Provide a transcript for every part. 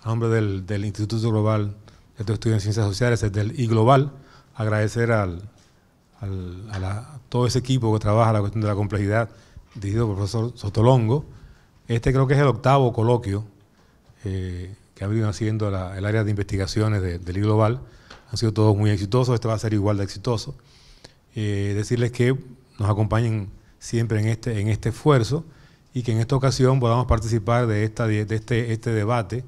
a nombre del Instituto Global de Estudios en Ciencias Sociales, del IGlobal, agradecer a todo ese equipo que trabaja la cuestión de la complejidad, dirigido por el profesor Sotolongo. Este creo que es el 8º coloquio que ha venido haciendo el área de investigaciones del IGlobal. Han sido todos muy exitosos, este va a ser igual de exitoso. Decirles que nos acompañen siempre en este esfuerzo y que en esta ocasión podamos participar de este debate,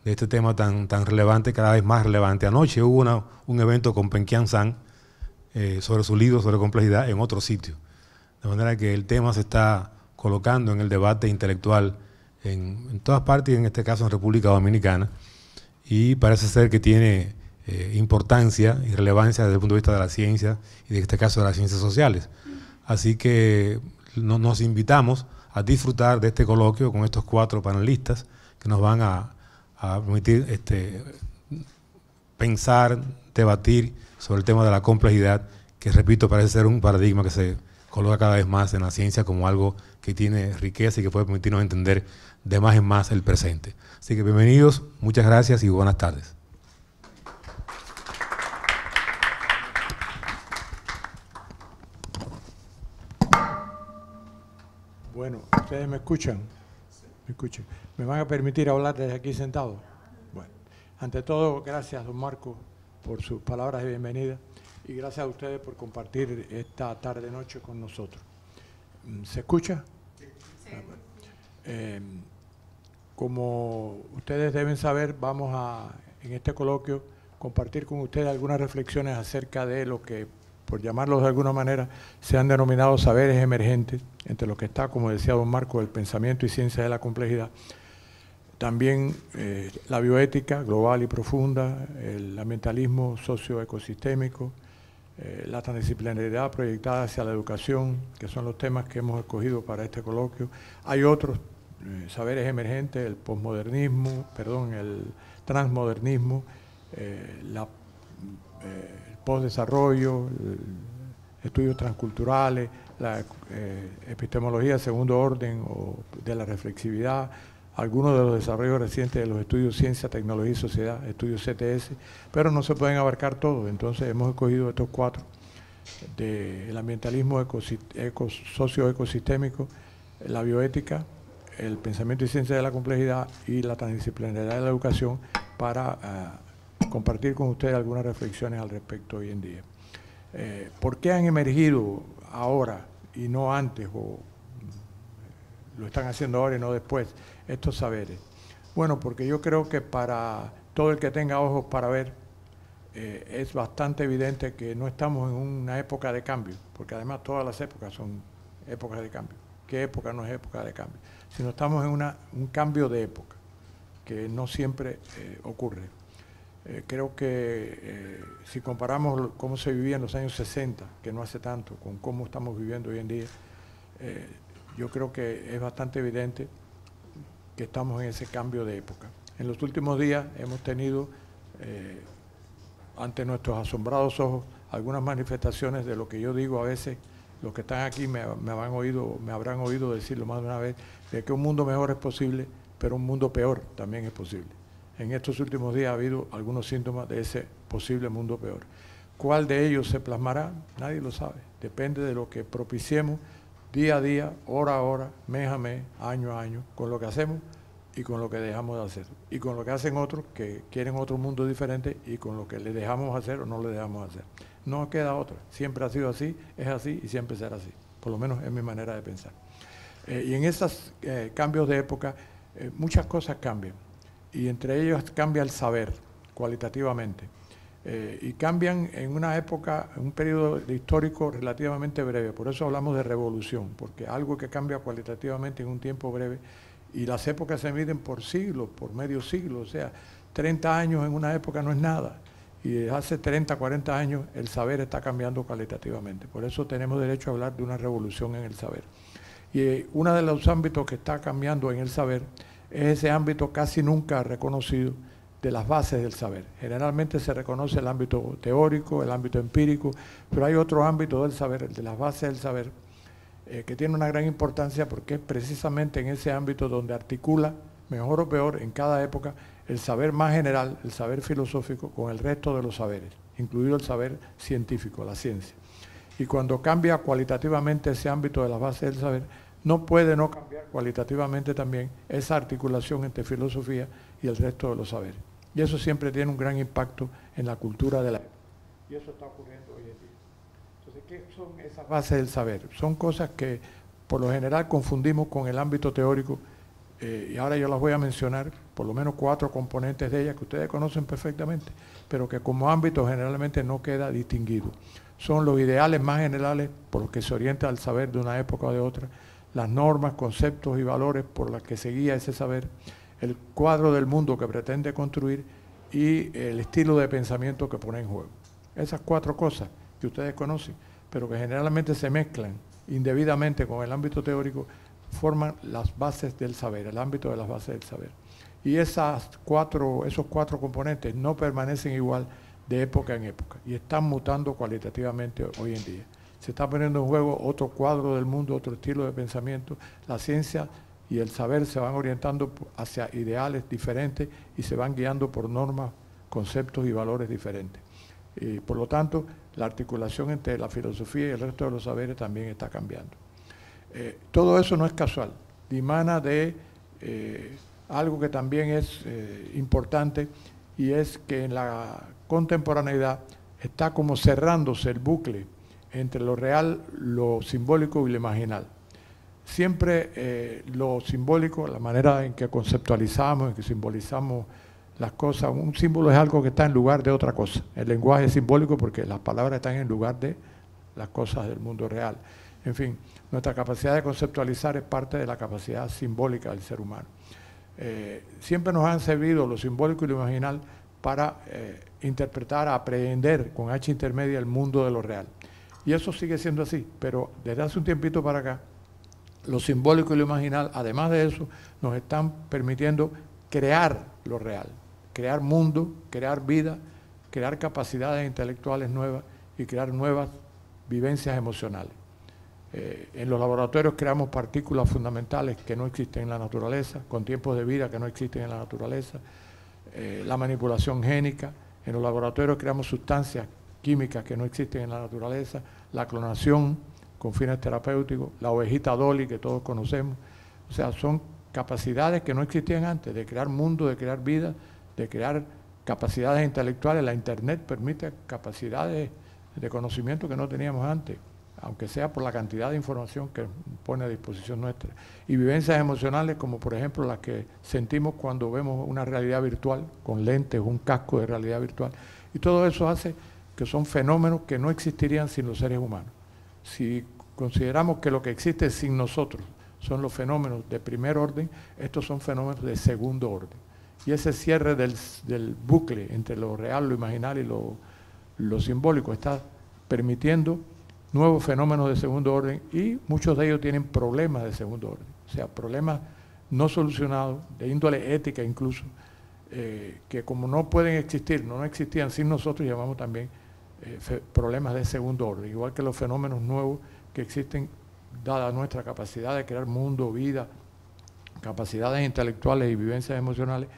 de este tema tan relevante, cada vez más relevante. Anoche hubo un evento con Penkian San sobre su libro sobre complejidad en otro sitio. De manera que el tema se está colocando en el debate intelectual en todas partes, y en este caso en República Dominicana, y parece ser que tiene importancia y relevancia desde el punto de vista de la ciencia y en este caso de las ciencias sociales. Así que nos invitamos a disfrutar de este coloquio con estos 4 panelistas que nos van a permitir pensar, debatir sobre el tema de la complejidad, que repito, parece ser un paradigma que se coloca cada vez más en la ciencia como algo que tiene riqueza y que puede permitirnos entender de más en más el presente. Así que bienvenidos, muchas gracias y buenas tardes. Bueno, ¿ustedes me escuchan? ¿Me escuchan? ¿Me van a permitir hablar desde aquí sentado? Bueno, ante todo, gracias, don Marco, por sus palabras de bienvenida, y gracias a ustedes por compartir esta tarde-noche con nosotros. ¿Se escucha? Sí. Como ustedes deben saber, vamos a, en este coloquio, compartir con ustedes algunas reflexiones acerca de lo que, por llamarlos de alguna manera, se han denominado saberes emergentes, entre los que está, como decía don Marco, el pensamiento y ciencia de la complejidad. También la bioética global y profunda, el ambientalismo socioecosistémico, la transdisciplinariedad proyectada hacia la educación, que son los temas que hemos escogido para este coloquio. Hay otros saberes emergentes, el posmodernismo, el transmodernismo, el postdesarrollo, estudios transculturales, la epistemología de segundo orden o de la reflexividad, algunos de los desarrollos recientes de los estudios Ciencia, Tecnología y Sociedad, estudios CTS, pero no se pueden abarcar todos. Entonces hemos escogido estos 4, del ambientalismo socioecosistémico, la bioética, el pensamiento y ciencia de la complejidad y la transdisciplinariedad de la educación, para compartir con ustedes algunas reflexiones al respecto hoy en día. ¿Por qué han emergido ahora y no antes, o lo están haciendo ahora y no después, estos saberes? Bueno, porque yo creo que para todo el que tenga ojos para ver, es bastante evidente que no estamos en una época de cambio, porque además todas las épocas son épocas de cambio. ¿Qué época no es época de cambio? Sino estamos en un cambio de época, que no siempre ocurre. Creo que si comparamos cómo se vivía en los años 60, que no hace tanto, con cómo estamos viviendo hoy en día, yo creo que es bastante evidente que estamos en ese cambio de época. En los últimos días hemos tenido, ante nuestros asombrados ojos, algunas manifestaciones de lo que yo digo a veces. Los que están aquí me habrán oído decirlo más de una vez, de que un mundo mejor es posible, pero un mundo peor también es posible. En estos últimos días ha habido algunos síntomas de ese posible mundo peor. ¿Cuál de ellos se plasmará? Nadie lo sabe. Depende de lo que propiciemos día a día, hora a hora, mes a mes, año a año, con lo que hacemos y con lo que dejamos de hacer. Y con lo que hacen otros que quieren otro mundo diferente, y con lo que le dejamos hacer o no le dejamos hacer. No queda otra. Siempre ha sido así, es así y siempre será así. Por lo menos es mi manera de pensar. Y en esos cambios de época, muchas cosas cambian. Y entre ellos cambia el saber, cualitativamente. Y cambian en una época, en un periodo histórico relativamente breve. Por eso hablamos de revolución, porque algo que cambia cualitativamente en un tiempo breve, y las épocas se miden por siglos, por medio siglo. O sea, 30 años en una época no es nada. Y desde hace 30, 40 años el saber está cambiando cualitativamente. Por eso tenemos derecho a hablar de una revolución en el saber. Y uno de los ámbitos que está cambiando en el saber es ese ámbito casi nunca reconocido de las bases del saber. Generalmente se reconoce el ámbito teórico, el ámbito empírico, pero hay otro ámbito del saber, el de las bases del saber, que tiene una gran importancia, porque es precisamente en ese ámbito donde articula mejor o peor en cada época, el saber más general, el saber filosófico, con el resto de los saberes, incluido el saber científico, la ciencia. Y cuando cambia cualitativamente ese ámbito de las bases del saber, no puede no cambiar cualitativamente también esa articulación entre filosofía y el resto de los saberes. Y eso siempre tiene un gran impacto en la cultura de la época. Y eso está ocurriendo hoy en día. Entonces, ¿qué son esas bases del saber? Son cosas que por lo general confundimos con el ámbito teórico, y ahora yo las voy a mencionar, por lo menos 4 componentes de ellas que ustedes conocen perfectamente, pero que como ámbito generalmente no queda distinguido. Son los ideales más generales por los que se orienta el saber de una época o de otra, las normas, conceptos y valores por los que se guía ese saber, el cuadro del mundo que pretende construir y el estilo de pensamiento que pone en juego. Esas 4 cosas que ustedes conocen, pero que generalmente se mezclan indebidamente con el ámbito teórico, forman las bases del saber, el ámbito de las bases del saber. Y esos 4 componentes no permanecen igual de época en época y están mutando cualitativamente hoy en día. Se está poniendo en juego otro cuadro del mundo, otro estilo de pensamiento. La ciencia y el saber se van orientando hacia ideales diferentes y se van guiando por normas, conceptos y valores diferentes. Por lo tanto, la articulación entre la filosofía y el resto de los saberes también está cambiando. Todo eso no es casual, dimana de algo que también es importante, y es que en la contemporaneidad está como cerrándose el bucle entre lo real, lo simbólico y lo imaginal. Siempre lo simbólico, la manera en que conceptualizamos, en que simbolizamos las cosas, un símbolo es algo que está en lugar de otra cosa. El lenguaje es simbólico porque las palabras están en lugar de las cosas del mundo real. En fin, nuestra capacidad de conceptualizar es parte de la capacidad simbólica del ser humano. Siempre nos han servido lo simbólico y lo imaginal para interpretar, aprehender con H intermedia el mundo de lo real. Y eso sigue siendo así, pero desde hace un tiempito para acá, lo simbólico y lo imaginal, además de eso, nos están permitiendo crear lo real, crear mundo, crear vida, crear capacidades intelectuales nuevas y crear nuevas vivencias emocionales. En los laboratorios creamos partículas fundamentales que no existen en la naturaleza, con tiempos de vida que no existen en la naturaleza, la manipulación génica. En los laboratorios creamos sustancias químicas que no existen en la naturaleza, la clonación con fines terapéuticos, la ovejita Dolly que todos conocemos. O sea, son capacidades que no existían antes, de crear mundo, de crear vida, de crear capacidades intelectuales. La Internet permite capacidades de conocimiento que no teníamos antes, aunque sea por la cantidad de información que pone a disposición nuestra. Y vivencias emocionales como por ejemplo las que sentimos cuando vemos una realidad virtual, con lentes, un casco de realidad virtual. Y todo eso hace que son fenómenos que no existirían sin los seres humanos. Si consideramos que lo que existe sin nosotros son los fenómenos de primer orden, estos son fenómenos de segundo orden. Y ese cierre del bucle entre lo real, lo imaginario y lo simbólico está permitiendo nuevos fenómenos de segundo orden, y muchos de ellos tienen problemas de segundo orden, o sea, problemas no solucionados, de índole ética incluso, que como no pueden existir, no existían sin nosotros, llamamos también problemas de segundo orden, igual que los fenómenos nuevos que existen dada nuestra capacidad de crear mundo, vida, capacidades intelectuales y vivencias emocionales,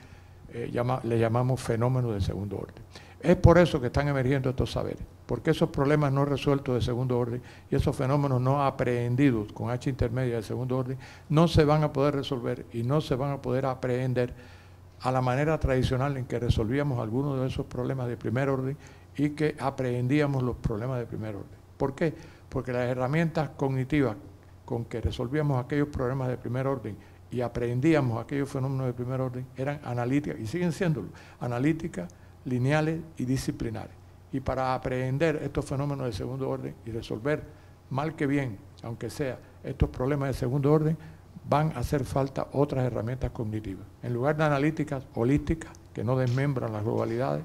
le llamamos fenómenos de segundo orden. Es por eso que están emergiendo estos saberes, porque esos problemas no resueltos de segundo orden y esos fenómenos no aprehendidos con H intermedia de segundo orden no se van a poder resolver y no se van a poder aprehender a la manera tradicional en que resolvíamos algunos de esos problemas de primer orden y que aprehendíamos los problemas de primer orden. ¿Por qué? Porque las herramientas cognitivas con que resolvíamos aquellos problemas de primer orden y aprehendíamos aquellos fenómenos de primer orden eran analíticas, y siguen siéndolo, analíticas, lineales y disciplinares. Y para aprehender estos fenómenos de segundo orden y resolver mal que bien, aunque sea, estos problemas de segundo orden, van a hacer falta otras herramientas cognitivas. En lugar de analíticas holísticas, que no desmembran las globalidades,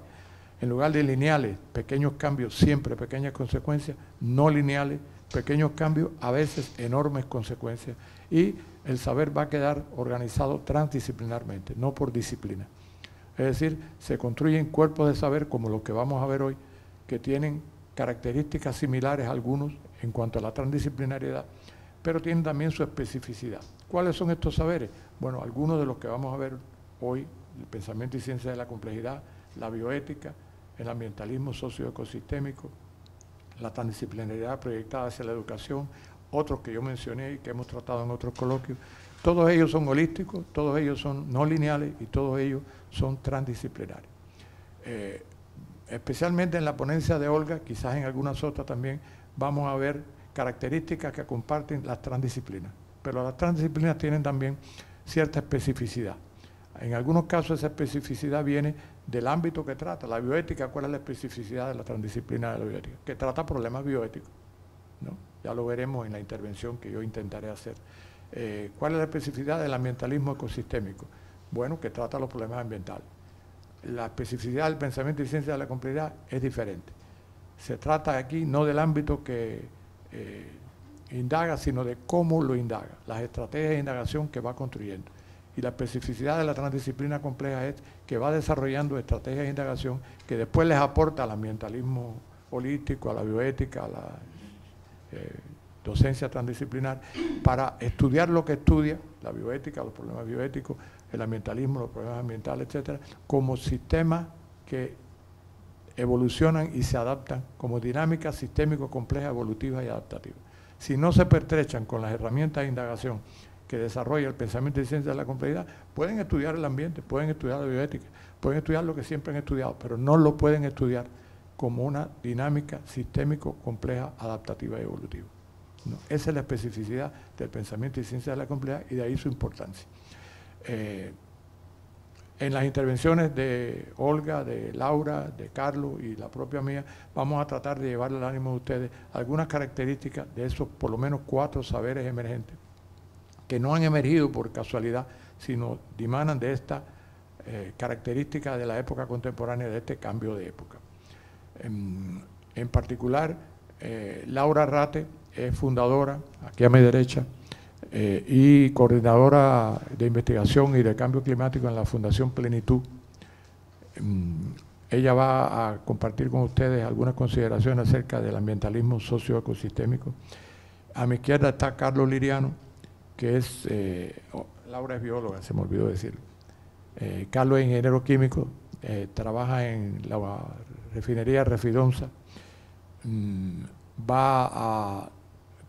en lugar de lineales, pequeños cambios, siempre pequeñas consecuencias, no lineales, pequeños cambios, a veces enormes consecuencias. Y el saber va a quedar organizado transdisciplinarmente, no por disciplina. Es decir, se construyen cuerpos de saber como los que vamos a ver hoy, que tienen características similares a algunos en cuanto a la transdisciplinariedad, pero tienen también su especificidad. ¿Cuáles son estos saberes? Bueno, algunos de los que vamos a ver hoy: el pensamiento y ciencia de la complejidad, la bioética, el ambientalismo socioecosistémico, la transdisciplinaridad proyectada hacia la educación, otros que yo mencioné y que hemos tratado en otros coloquios. Todos ellos son holísticos, todos ellos son no lineales y todos ellos son transdisciplinarios. Especialmente en la ponencia de Olga, quizás en algunas otras también, vamos a ver características que comparten las transdisciplinas, pero las transdisciplinas tienen también cierta especificidad. En algunos casos esa especificidad viene del ámbito que trata. La bioética, ¿cuál es la especificidad de la transdisciplina de la bioética? Que trata problemas bioéticos, ¿no? Ya lo veremos en la intervención que yo intentaré hacer. ¿Cuál es la especificidad del ambientalismo ecosistémico? Bueno, que trata los problemas ambientales. La especificidad del pensamiento y ciencia de la complejidad es diferente. Se trata aquí no del ámbito que indaga, sino de cómo lo indaga, las estrategias de indagación que va construyendo. Y la especificidad de la transdisciplina compleja es que va desarrollando estrategias de indagación que después les aporta al ambientalismo holístico, a la bioética, a la docencia transdisciplinar, para estudiar lo que estudia, la bioética, los problemas bioéticos, el ambientalismo, los problemas ambientales, etcétera, como sistemas que evolucionan y se adaptan como dinámicas sistémico complejas, evolutivas y adaptativas. Si no se pertrechan con las herramientas de indagación que desarrolla el pensamiento y ciencia de la complejidad, pueden estudiar el ambiente, pueden estudiar la bioética, pueden estudiar lo que siempre han estudiado, pero no lo pueden estudiar como una dinámica sistémico compleja, adaptativa y evolutiva. No, esa es la especificidad del pensamiento y ciencia de la complejidad y de ahí su importancia. En las intervenciones de Olga, de Laura, de Carlos y la propia mía, vamos a tratar de llevarle al ánimo de ustedes algunas características de esos por lo menos 4 saberes emergentes que no han emergido por casualidad, sino dimanan de esta característica de la época contemporánea, de este cambio de época. En particular, Laura Rate es fundadora, aquí a mi derecha, y coordinadora de investigación y de cambio climático en la Fundación Plenitud. Ella va a compartir con ustedes algunas consideraciones acerca del ambientalismo socioecosistémico. A mi izquierda está Carlos Liriano, que es, Laura es bióloga, se me olvidó decirlo. Carlos es ingeniero químico, trabaja en la refinería Refidonza. Va a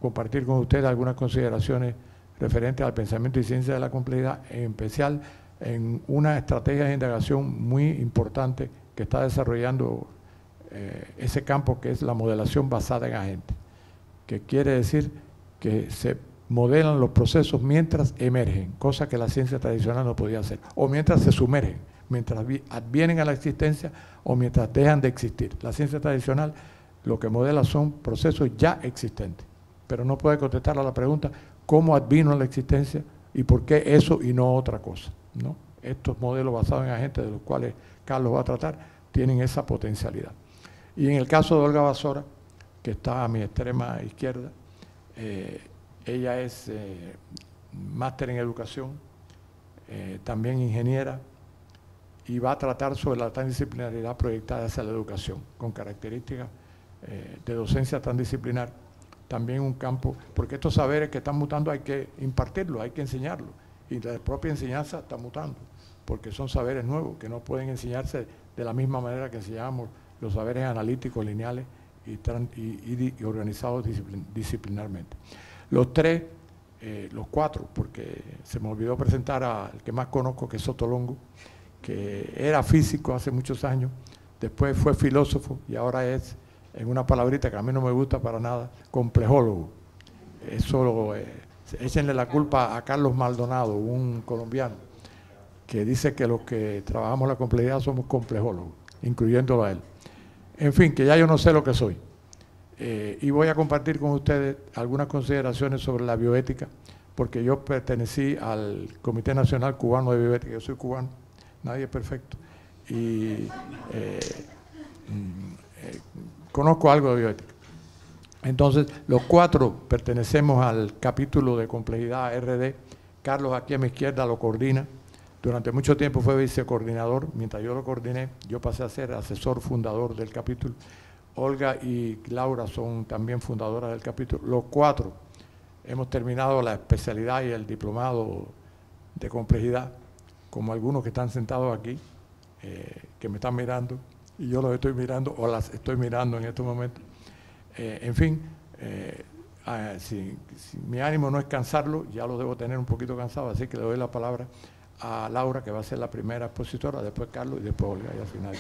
compartir con ustedes algunas consideraciones referentes al pensamiento y ciencia de la complejidad, en especial en una estrategia de indagación muy importante que está desarrollando ese campo, que es la modelación basada en agentes, que quiere decir que se modelan los procesos mientras emergen, cosa que la ciencia tradicional no podía hacer, o mientras se sumergen, mientras advienen a la existencia o mientras dejan de existir. La ciencia tradicional lo que modela son procesos ya existentes, pero no puede contestar a la pregunta cómo advino a la existencia y por qué eso y no otra cosa, ¿no? Estos modelos basados en agentes, de los cuales Carlos va a tratar, tienen esa potencialidad. Y en el caso de Olga Vasora, que está a mi extrema izquierda, ella es máster en educación, también ingeniera, y va a tratar sobre la transdisciplinaridad proyectada hacia la educación, con características de docencia transdisciplinar, también un campo, porque estos saberes que están mutando hay que impartirlos, hay que enseñarlos, y la propia enseñanza está mutando, porque son saberes nuevos que no pueden enseñarse de la misma manera que enseñamos los saberes analíticos, lineales y organizados disciplinarmente. Los 4, porque se me olvidó presentar al que más conozco, que es Sotolongo, que era físico hace muchos años, después fue filósofo y ahora es, en una palabrita que a mí no me gusta para nada, complejólogo. Eso, échenle la culpa a Carlos Maldonado, un colombiano, que dice que los que trabajamos la complejidad somos complejólogos, incluyéndolo a él. En fin, que ya yo no sé lo que soy. Y voy a compartir con ustedes algunas consideraciones sobre la bioética, porque yo pertenecí al Comité Nacional Cubano de Bioética, yo soy cubano, nadie es perfecto, y conozco algo de bioética. Entonces, los 4 pertenecemos al capítulo de complejidad RD. Carlos, aquí a mi izquierda, lo coordina. Durante mucho tiempo fue vicecoordinador. Mientras yo lo coordiné, yo pasé a ser asesor fundador del capítulo. Olga y Laura son también fundadoras del capítulo. Los 4 hemos terminado la especialidad y el diplomado de complejidad, como algunos que están sentados aquí, que me están mirando, y yo los estoy mirando, o las estoy mirando en estos momentos. En fin, si mi ánimo no es cansarlo, ya lo debo tener un poquito cansado, así que le doy la palabra a Laura, que va a ser la primera expositora, después Carlos y después Olga, y al final.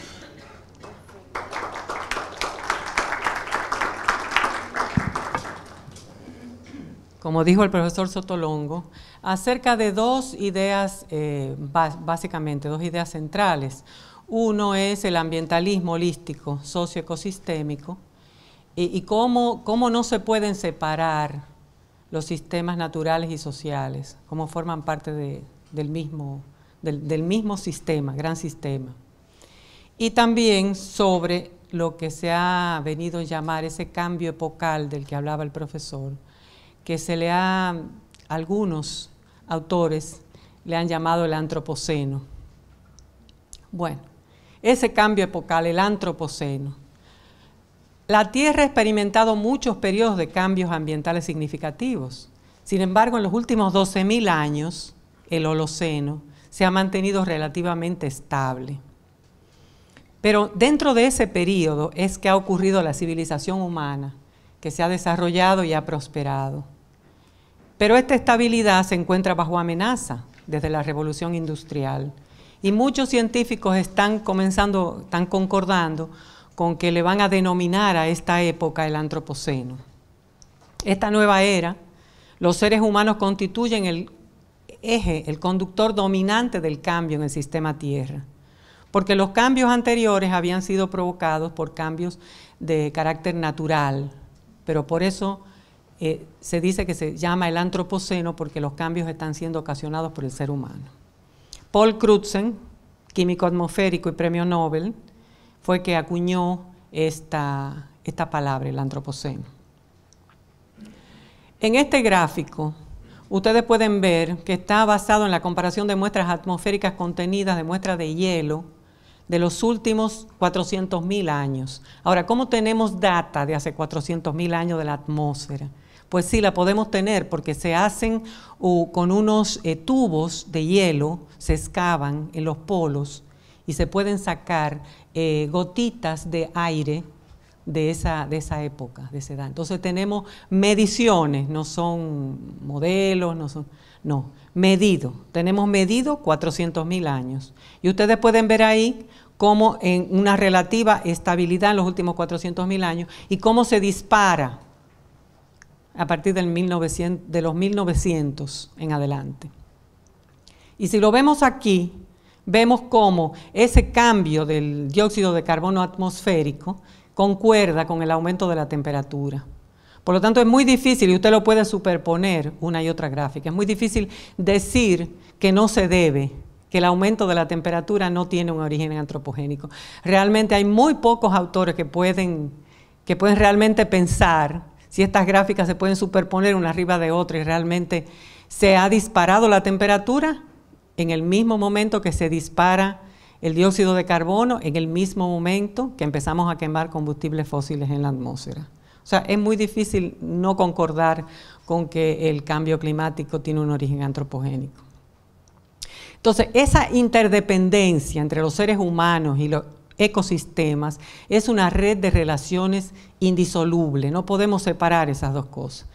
Como dijo el profesor Sotolongo, acerca de dos ideas, básicamente dos ideas centrales. Uno es el ambientalismo holístico socioecosistémico y cómo no se pueden separar los sistemas naturales y sociales, cómo forman parte del mismo sistema, gran sistema. Y también sobre lo que se ha venido a llamar ese cambio epocal del que hablaba el profesor, que algunos autores le han llamado el antropoceno. Bueno, ese cambio epocal, el antropoceno. La Tierra ha experimentado muchos periodos de cambios ambientales significativos. Sin embargo, en los últimos 12.000 años, el Holoceno se ha mantenido relativamente estable. Pero dentro de ese periodo es que ha ocurrido la civilización humana, que se ha desarrollado y ha prosperado. Pero esta estabilidad se encuentra bajo amenaza desde la Revolución Industrial y muchos científicos están concordando con que le van a denominar a esta época el Antropoceno. Esta nueva era, los seres humanos constituyen el eje, el conductor dominante del cambio en el sistema Tierra, porque los cambios anteriores habían sido provocados por cambios de carácter natural, pero por eso se dice que se llama el Antropoceno porque los cambios están siendo ocasionados por el ser humano. Paul Crutzen, químico atmosférico y premio Nobel, fue que acuñó esta palabra, el Antropoceno. En este gráfico, ustedes pueden ver que está basado en la comparación de muestras atmosféricas contenidas, de muestras de hielo, de los últimos 400.000 años. Ahora, ¿cómo tenemos data de hace 400.000 años de la atmósfera? Pues sí, la podemos tener porque se hacen con unos tubos de hielo, se excavan en los polos y se pueden sacar gotitas de aire de esa época, de esa edad. Entonces tenemos mediciones, no son modelos, no, medido. Tenemos medido 400.000 años. Y ustedes pueden ver ahí cómo en una relativa estabilidad en los últimos 400.000 años y cómo se dispara a partir de los 1900 en adelante. Y si lo vemos aquí, vemos cómo ese cambio del dióxido de carbono atmosférico concuerda con el aumento de la temperatura. Por lo tanto, es muy difícil, y usted lo puede superponer una y otra gráfica, es muy difícil decir que no se debe, que el aumento de la temperatura no tiene un origen antropogénico. Realmente hay muy pocos autores que pueden realmente pensar si estas gráficas se pueden superponer una arriba de otra y realmente se ha disparado la temperatura en el mismo momento que se dispara el dióxido de carbono, en el mismo momento que empezamos a quemar combustibles fósiles en la atmósfera. O sea, es muy difícil no concordar con que el cambio climático tiene un origen antropogénico. Entonces, esa interdependencia entre los seres humanos y los ecosistemas es una red de relaciones indisoluble, no podemos separar esas dos cosas.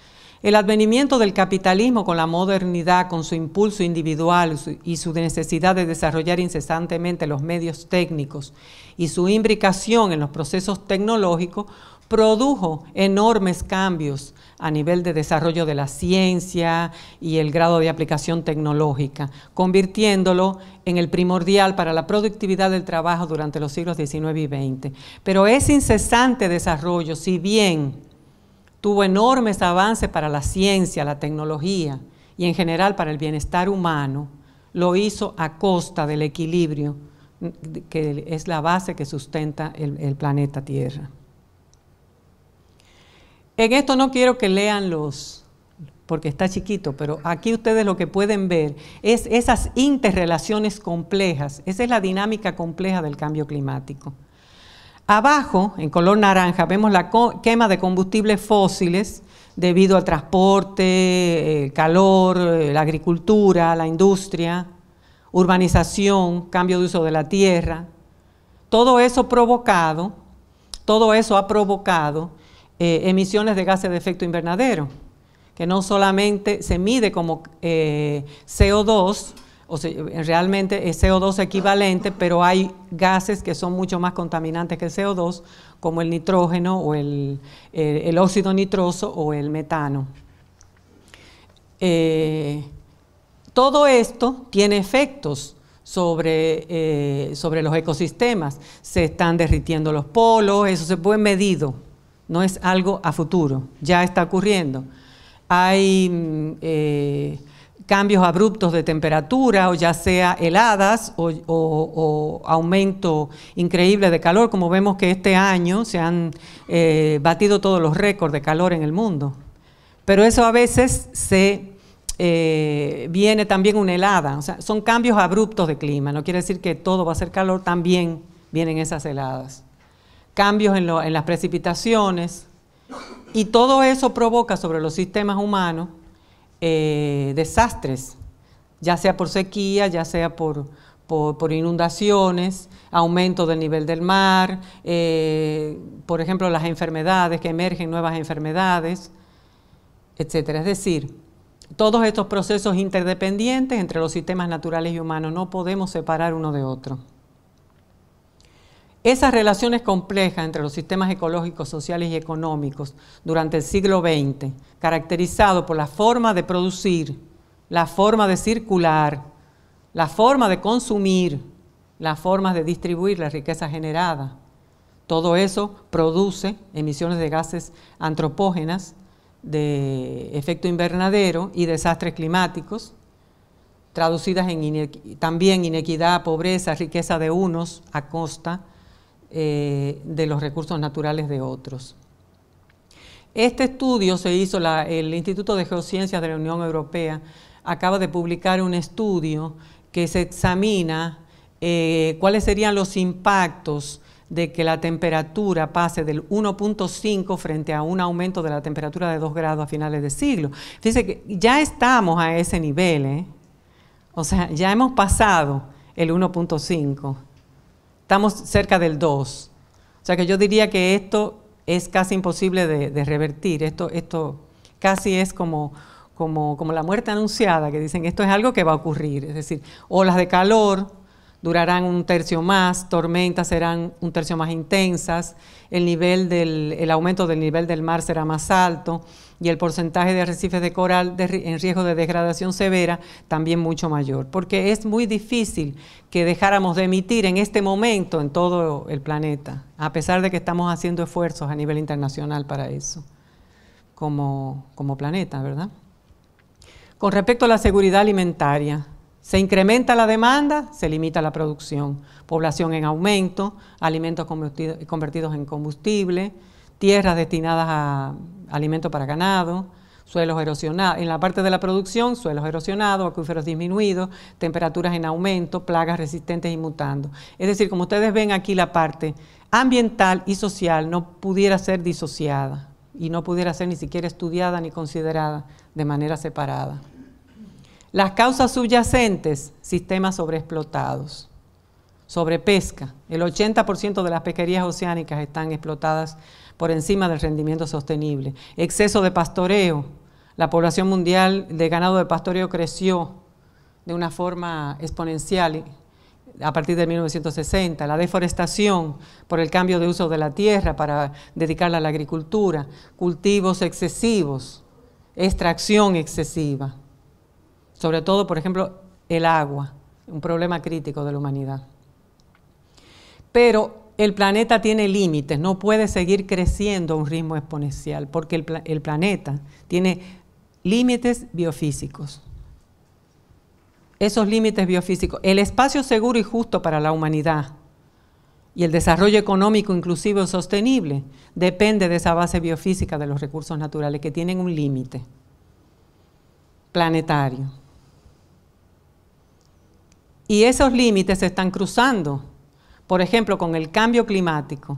El advenimiento del capitalismo con la modernidad, con su impulso individual y su necesidad de desarrollar incesantemente los medios técnicos y su imbricación en los procesos tecnológicos, produjo enormes cambios a nivel de desarrollo de la ciencia y el grado de aplicación tecnológica, convirtiéndolo en el primordial para la productividad del trabajo durante los siglos XIX y XX. Pero ese incesante desarrollo, si bien tuvo enormes avances para la ciencia, la tecnología y en general para el bienestar humano, lo hizo a costa del equilibrio que es la base que sustenta el planeta Tierra. En esto no quiero que lean porque está chiquito, pero aquí ustedes lo que pueden ver es esas interrelaciones complejas, esa es la dinámica compleja del cambio climático. Abajo, en color naranja, vemos la quema de combustibles fósiles debido al transporte, el calor, la agricultura, la industria, urbanización, cambio de uso de la tierra. Todo eso ha provocado emisiones de gases de efecto invernadero, que no solamente se mide como CO2, o sea, realmente es CO2 equivalente, pero hay gases que son mucho más contaminantes que el CO2, como el nitrógeno o el óxido nitroso o el metano. Todo esto tiene efectos sobre los ecosistemas. Se están derritiendo los polos, eso se puede medido, no es algo a futuro, ya está ocurriendo. Hay cambios abruptos de temperatura, o ya sea heladas o aumento increíble de calor, como vemos que este año se han batido todos los récords de calor en el mundo. Pero eso a veces viene también una helada, o sea, son cambios abruptos de clima, no quiere decir que todo va a ser calor, también vienen esas heladas. Cambios en las precipitaciones, y todo eso provoca sobre los sistemas humanos desastres, ya sea por sequía, ya sea por inundaciones, aumento del nivel del mar, por ejemplo las enfermedades, que emergen nuevas enfermedades, etcétera. Es decir, todos estos procesos interdependientes entre los sistemas naturales y humanos, no podemos separar uno de otro. Esas relaciones complejas entre los sistemas ecológicos, sociales y económicos durante el siglo XX, caracterizado por la forma de producir, la forma de circular, la forma de consumir, las formas de distribuir la riqueza generada, todo eso produce emisiones de gases antropógenas, de efecto invernadero y desastres climáticos, traducidas en también inequidad, pobreza, riqueza de unos a costa de los recursos naturales de otros. Este estudio se hizo, el Instituto de Geociencias de la Unión Europea acaba de publicar un estudio que se examina cuáles serían los impactos de que la temperatura pase del 1.5 frente a un aumento de la temperatura de 2 grados a finales de siglo. Fíjense que ya estamos a ese nivel, o sea, ya hemos pasado el 1.5. Estamos cerca del 2. O sea que yo diría que esto es casi imposible de revertir. Esto casi es como la muerte anunciada, que dicen esto es algo que va a ocurrir. Es decir, olas de calor durarán 1/3 más, tormentas serán 1/3 más intensas, el aumento del nivel del mar será más alto y el porcentaje de arrecifes de coral en riesgo de degradación severa también mucho mayor, porque es muy difícil que dejáramos de emitir en este momento en todo el planeta, a pesar de que estamos haciendo esfuerzos a nivel internacional para eso, como planeta, ¿verdad? Con respecto a la seguridad alimentaria, se incrementa la demanda, se limita la producción, población en aumento, alimentos convertidos en combustible, tierras destinadas a alimentos para ganado, suelos erosionados, en la parte de la producción, suelos erosionados, acuíferos disminuidos, temperaturas en aumento, plagas resistentes y mutando. Es decir, como ustedes ven aquí, la parte ambiental y social no pudiera ser disociada y no pudiera ser ni siquiera estudiada ni considerada de manera separada. Las causas subyacentes, sistemas sobreexplotados, sobrepesca. El 80% de las pesquerías oceánicas están explotadas por encima del rendimiento sostenible. Exceso de pastoreo. La población mundial de ganado de pastoreo creció de una forma exponencial a partir de 1960. La deforestación por el cambio de uso de la tierra para dedicarla a la agricultura. Cultivos excesivos, extracción excesiva. Sobre todo, por ejemplo, el agua, un problema crítico de la humanidad. Pero el planeta tiene límites, no puede seguir creciendo a un ritmo exponencial, porque el planeta tiene límites biofísicos. Esos límites biofísicos, el espacio seguro y justo para la humanidad y el desarrollo económico inclusivo y sostenible depende de esa base biofísica de los recursos naturales que tienen un límite planetario. Y esos límites se están cruzando, por ejemplo, con el cambio climático.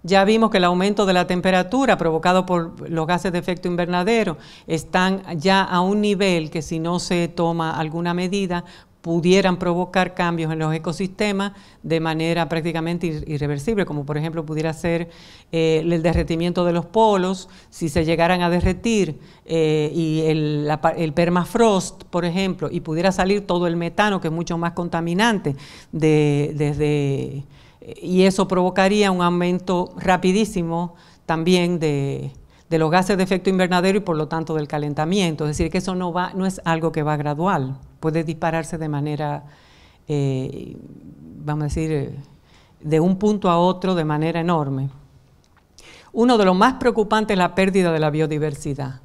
Ya vimos que el aumento de la temperatura provocado por los gases de efecto invernadero están ya a un nivel que si no se toma alguna medida pudieran provocar cambios en los ecosistemas de manera prácticamente irreversible, como por ejemplo pudiera ser el derretimiento de los polos, si se llegaran a derretir y el permafrost, por ejemplo, y pudiera salir todo el metano, que es mucho más contaminante, y eso provocaría un aumento rapidísimo también de los gases de efecto invernadero y por lo tanto del calentamiento. Es decir, que eso no es algo que va gradual, puede dispararse de manera, vamos a decir, de un punto a otro de manera enorme. Uno de los más preocupantes es la pérdida de la biodiversidad.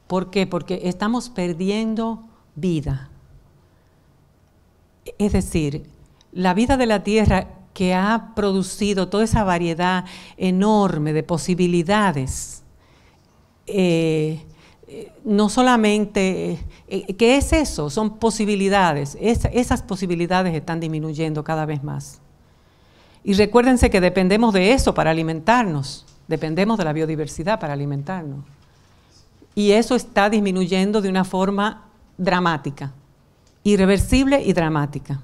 ¿Por qué? Porque estamos perdiendo vida. Es decir, la vida de la Tierra que ha producido toda esa variedad enorme de posibilidades, no solamente, ¿qué es eso? Son posibilidades. Esas posibilidades están disminuyendo cada vez más. Y recuérdense que dependemos de eso para alimentarnos, dependemos de la biodiversidad para alimentarnos. Y eso está disminuyendo de una forma dramática, irreversible y dramática.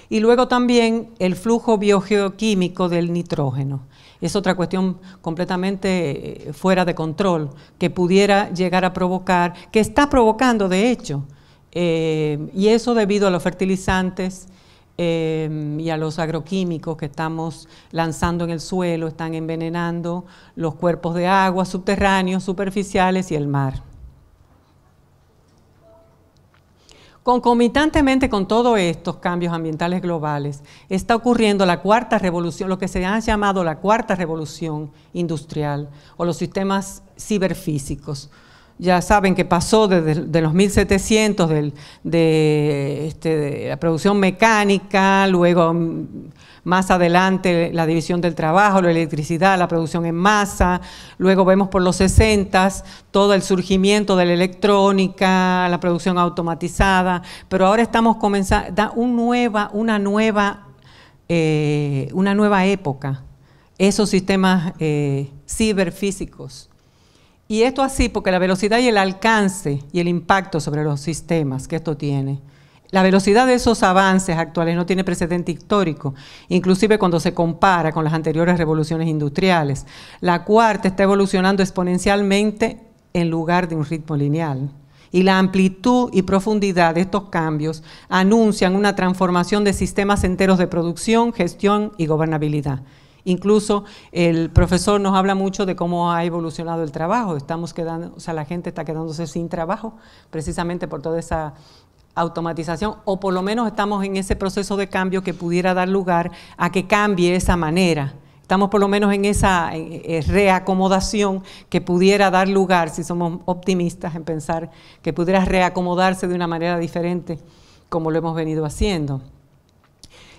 Y luego también el flujo biogeoquímico del nitrógeno. Es otra cuestión completamente fuera de control, que pudiera llegar a provocar, que está provocando de hecho, y eso debido a los fertilizantes y a los agroquímicos que estamos lanzando en el suelo, están envenenando los cuerpos de agua subterráneos, superficiales y el mar. Concomitantemente con todos estos cambios ambientales globales, está ocurriendo la cuarta revolución, lo que se ha llamado la cuarta revolución industrial o los sistemas ciberfísicos. Ya saben que pasó desde los 1700 de la producción mecánica, luego más adelante la división del trabajo, la electricidad, la producción en masa, luego vemos por los 60 todo el surgimiento de la electrónica, la producción automatizada, pero ahora estamos comenzando una nueva época, esos sistemas ciberfísicos. Y esto así porque la velocidad y el alcance y el impacto sobre los sistemas que esto tiene, la velocidad de esos avances actuales no tiene precedente histórico, inclusive cuando se compara con las anteriores revoluciones industriales. La cuarta está evolucionando exponencialmente en lugar de un ritmo lineal. Y la amplitud y profundidad de estos cambios anuncian una transformación de sistemas enteros de producción, gestión y gobernabilidad. Incluso el profesor nos habla mucho de cómo ha evolucionado el trabajo. La gente está quedándose sin trabajo precisamente por toda esa automatización, o por lo menos estamos en ese proceso de cambio que pudiera dar lugar a que cambie esa manera. Estamos por lo menos en esa reacomodación que pudiera dar lugar, si somos optimistas, en pensar que pudiera reacomodarse de una manera diferente como lo hemos venido haciendo.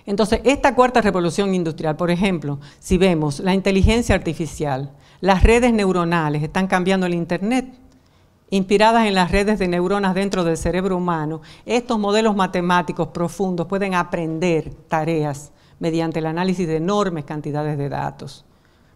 Entonces, esta cuarta revolución industrial, por ejemplo, si vemos la inteligencia artificial, las redes neuronales están cambiando el Internet, inspiradas en las redes de neuronas dentro del cerebro humano. Estos modelos matemáticos profundos pueden aprender tareas mediante el análisis de enormes cantidades de datos.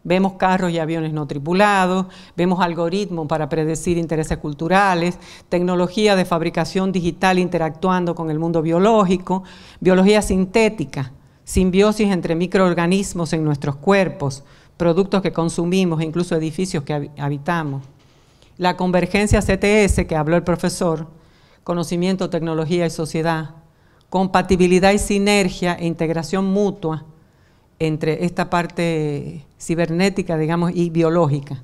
Vemos carros y aviones no tripulados, vemos algoritmos para predecir intereses culturales, tecnología de fabricación digital interactuando con el mundo biológico, biología sintética, simbiosis entre microorganismos en nuestros cuerpos, productos que consumimos e incluso edificios que habitamos. La convergencia CTS, que habló el profesor, conocimiento, tecnología y sociedad, compatibilidad y sinergia e integración mutua entre esta parte cibernética, digamos, y biológica.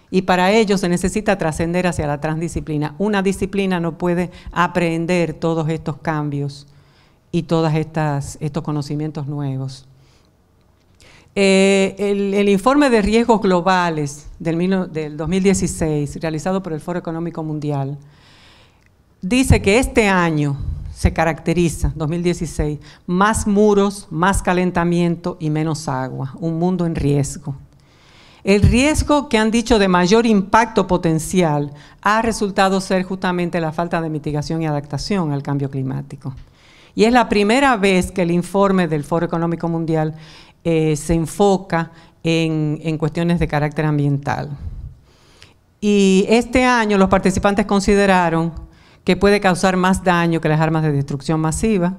Y para ello se necesita trascender hacia la transdisciplina. Una disciplina no puede aprender todos estos cambios y todos estos conocimientos nuevos. El informe de riesgos globales del 2016, realizado por el Foro Económico Mundial, dice que este año se caracteriza, 2016, más muros, más calentamiento y menos agua, un mundo en riesgo. El riesgo que han dicho de mayor impacto potencial ha resultado ser justamente la falta de mitigación y adaptación al cambio climático. Y es la primera vez que el informe del Foro Económico Mundial se enfoca en cuestiones de carácter ambiental. Y este año los participantes consideraron que puede causar más daño que las armas de destrucción masiva,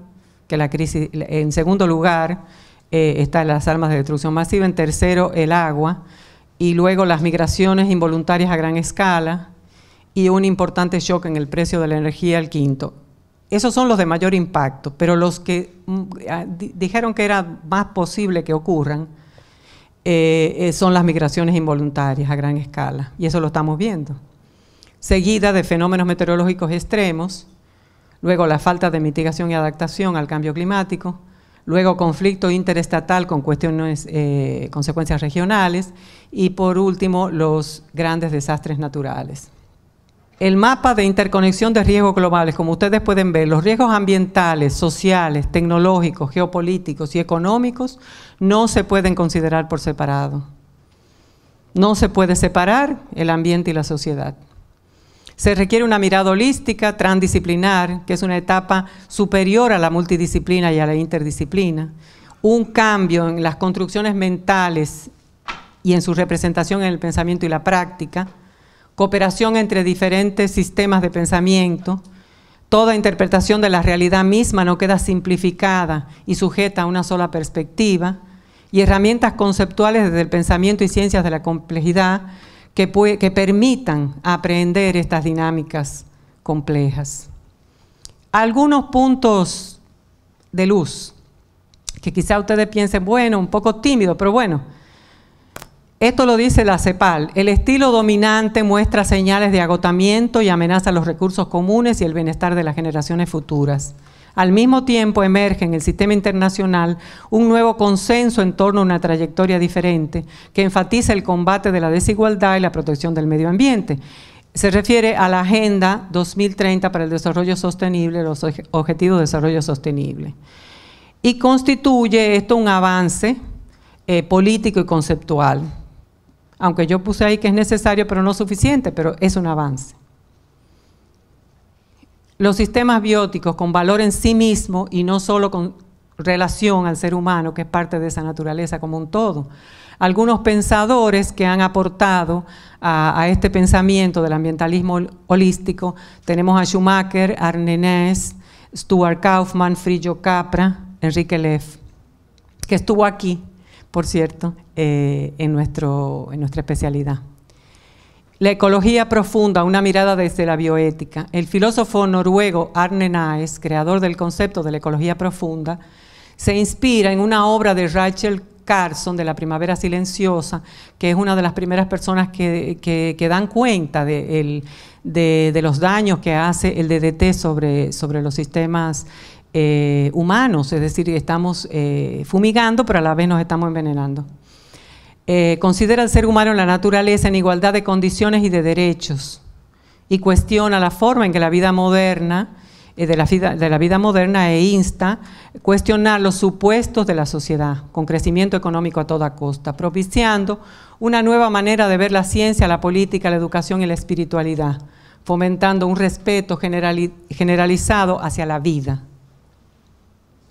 que la crisis. En segundo lugar están las armas de destrucción masiva, en tercero el agua, y luego las migraciones involuntarias a gran escala y un importante shock en el precio de la energía, el quinto. Esos son los de mayor impacto, pero los que dijeron que era más posible que ocurran son las migraciones involuntarias a gran escala, y eso lo estamos viendo. Seguida de fenómenos meteorológicos extremos, luego la falta de mitigación y adaptación al cambio climático, luego conflicto interestatal con consecuencias regionales, y por último los grandes desastres naturales. El mapa de interconexión de riesgos globales, como ustedes pueden ver, los riesgos ambientales, sociales, tecnológicos, geopolíticos y económicos no se pueden considerar por separado. No se puede separar el ambiente y la sociedad. Se requiere una mirada holística, transdisciplinar, que es una etapa superior a la multidisciplina y a la interdisciplina, un cambio en las construcciones mentales y en su representación en el pensamiento y la práctica, cooperación entre diferentes sistemas de pensamiento, toda interpretación de la realidad misma no queda simplificada y sujeta a una sola perspectiva, y herramientas conceptuales desde el pensamiento y ciencias de la complejidad que permitan aprender estas dinámicas complejas. Algunos puntos de luz, que quizá ustedes piensen, bueno, un poco tímido, pero bueno, esto lo dice la CEPAL. El estilo dominante muestra señales de agotamiento y amenaza los recursos comunes y el bienestar de las generaciones futuras. Al mismo tiempo emerge en el sistema internacional un nuevo consenso en torno a una trayectoria diferente que enfatiza el combate de la desigualdad y la protección del medio ambiente. Se refiere a la Agenda 2030 para el Desarrollo Sostenible, los Objetivos de Desarrollo Sostenible. Y constituye esto un avance político y conceptual. Aunque yo puse ahí que es necesario, pero no suficiente, pero es un avance. Los sistemas bióticos con valor en sí mismo y no solo con relación al ser humano, que es parte de esa naturaleza como un todo. Algunos pensadores que han aportado a este pensamiento del ambientalismo holístico, tenemos a Schumacher, Arne Naess, Stuart Kauffman, Frillo Capra, Enrique Leff, que estuvo aquí, por cierto, en nuestra especialidad. La ecología profunda, una mirada desde la bioética. El filósofo noruego Arne Naess, creador del concepto de la ecología profunda, se inspira en una obra de Rachel Carson, de La Primavera Silenciosa, que es una de las primeras personas que dan cuenta de los daños que hace el DDT sobre los sistemas humanos, es decir, estamos fumigando, pero a la vez nos estamos envenenando. Considera al ser humano en la naturaleza en igualdad de condiciones y de derechos y cuestiona la forma en que la vida moderna, de la vida moderna, e insta a cuestionar los supuestos de la sociedad con crecimiento económico a toda costa, propiciando una nueva manera de ver la ciencia, la política, la educación y la espiritualidad, fomentando un respeto generalizado hacia la vida.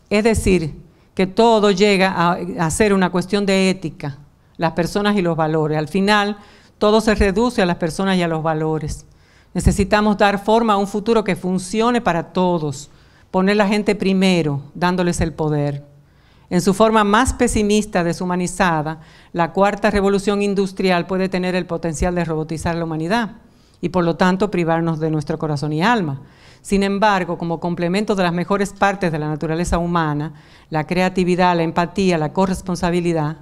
Es decir, que todo llega a ser una cuestión de ética, las personas y los valores. Al final, todo se reduce a las personas y a los valores. Necesitamos dar forma a un futuro que funcione para todos, poner a la gente primero, dándoles el poder. En su forma más pesimista, deshumanizada, la cuarta revolución industrial puede tener el potencial de robotizar la humanidad y por lo tanto privarnos de nuestro corazón y alma. Sin embargo, como complemento de las mejores partes de la naturaleza humana, la creatividad, la empatía, la corresponsabilidad,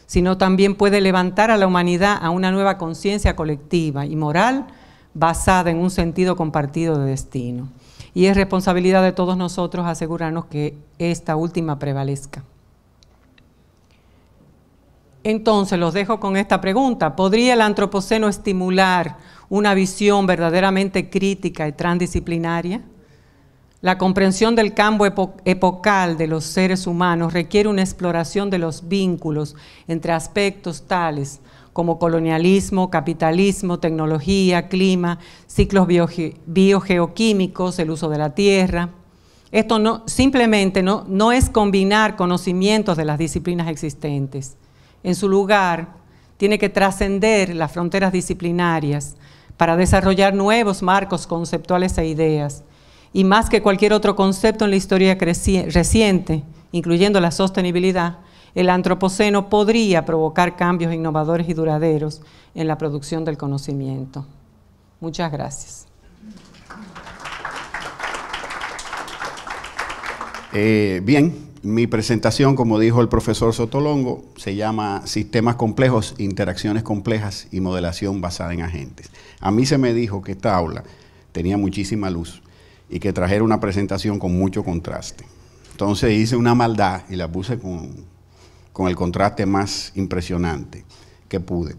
sino también puede levantar a la humanidad a una nueva conciencia colectiva y moral basada en un sentido compartido de destino. Y es responsabilidad de todos nosotros asegurarnos que esta última prevalezca. Entonces, los dejo con esta pregunta. ¿Podría el antropoceno estimular una visión verdaderamente crítica y transdisciplinaria? La comprensión del cambio epocal de los seres humanos requiere una exploración de los vínculos entre aspectos tales como colonialismo, capitalismo, tecnología, clima, ciclos biogeoquímicos, el uso de la tierra. Esto simplemente no es combinar conocimientos de las disciplinas existentes. En su lugar, tiene que trascender las fronteras disciplinarias para desarrollar nuevos marcos conceptuales e ideas. Y más que cualquier otro concepto en la historia reciente, incluyendo la sostenibilidad, el antropoceno podría provocar cambios innovadores y duraderos en la producción del conocimiento. Muchas gracias. Bien, mi presentación, como dijo el profesor Sotolongo, se llama Sistemas Complejos, Interacciones Complejas y Modelación Basada en Agentes. A mí se me dijo que esta aula tenía muchísima luz y que trajera una presentación con mucho contraste. Entonces hice una maldad y la puse con el contraste más impresionante que pude.